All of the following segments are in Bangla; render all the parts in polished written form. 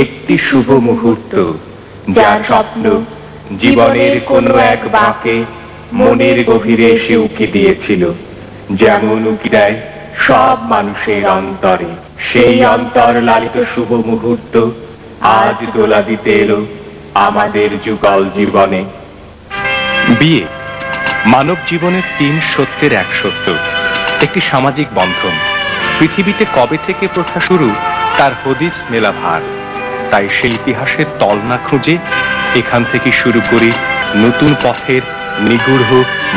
একটি শুভ মুহূর্ত, যার স্বপ্ন জীবনের কোনো এক বাঁকে মনের গভীরে এসে উকি দিয়েছিল, যেমন উকি দেয় সব মানুষের অন্তরে। সেই অন্তর লালিত শুভ মুহূর্ত আজ দোলা দিতে এলো আমাদের যুগল জীবনে। বিয়ে মানব জীবনের 3 সত্যের এক সত্য, একটি সামাজিক বন্ধন। পৃথিবীতে কবে থেকে প্রথা শুরু তার হদিস মেলা ভার। তাই সেই ইতিহাসের তল না খুঁজে এখান থেকে শুরু করি নতুন পথের নিগূঢ়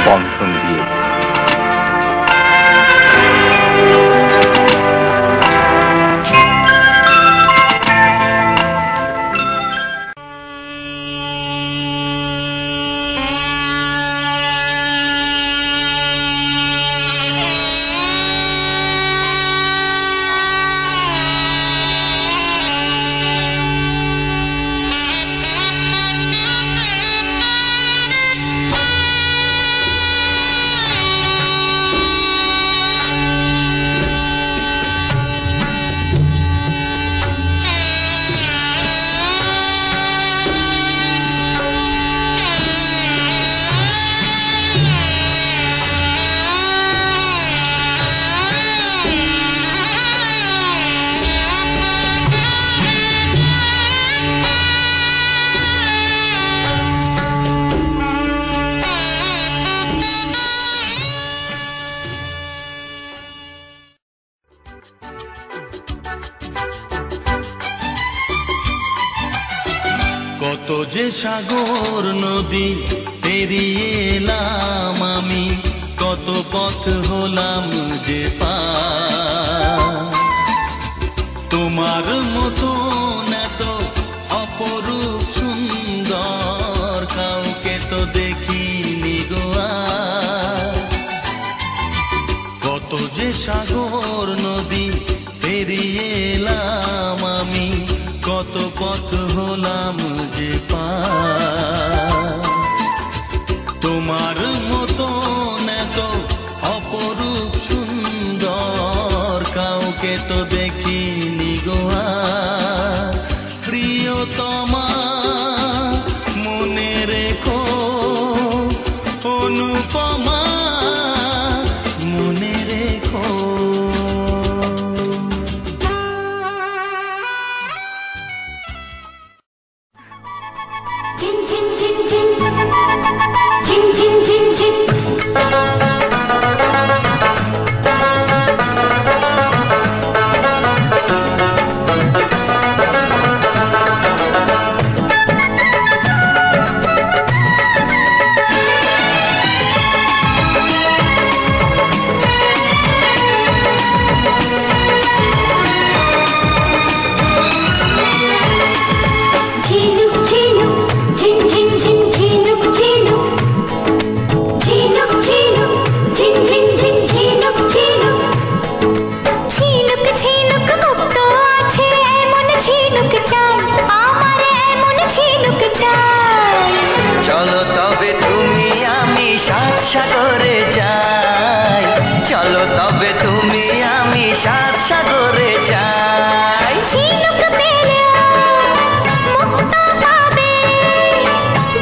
বন্ধন দিয়ে। কত যে সাগর নদী পেরিয়ে এলাম আমি, কত পথ হলাম যে পার। তোমার মতো এত অপরূপ সুন্দর কাউকে তো দেখিনি গো আর। কত যে সাগর নদী পেরিয়ে এলাম আমি, কত পথ হলাম যে পার। তোমার মতো এত অপরূপ সুন্দর কাউকে তো দেখিনি গো আর। প্রিয়তমা মনে রেখো, অনুপমা মনে রেখো। চলো তবে তুমি আমি সাত সাগরে যাই, চলো তবে তুমি আমি সাত সাগরে যাই। ঝিনুক পেলে মুক্ত পাবে,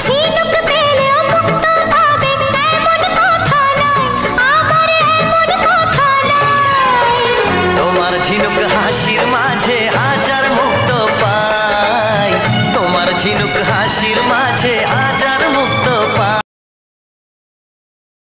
ঝিনুক পেলে মুক্ত পাবে, এমন কথা নয় আমার, এমন কথা নয়। তোমার ঝিনুক হাসির মাঝে হাজার মুক্ত পাই, তোমার ঝিনুক হাসির মাঝে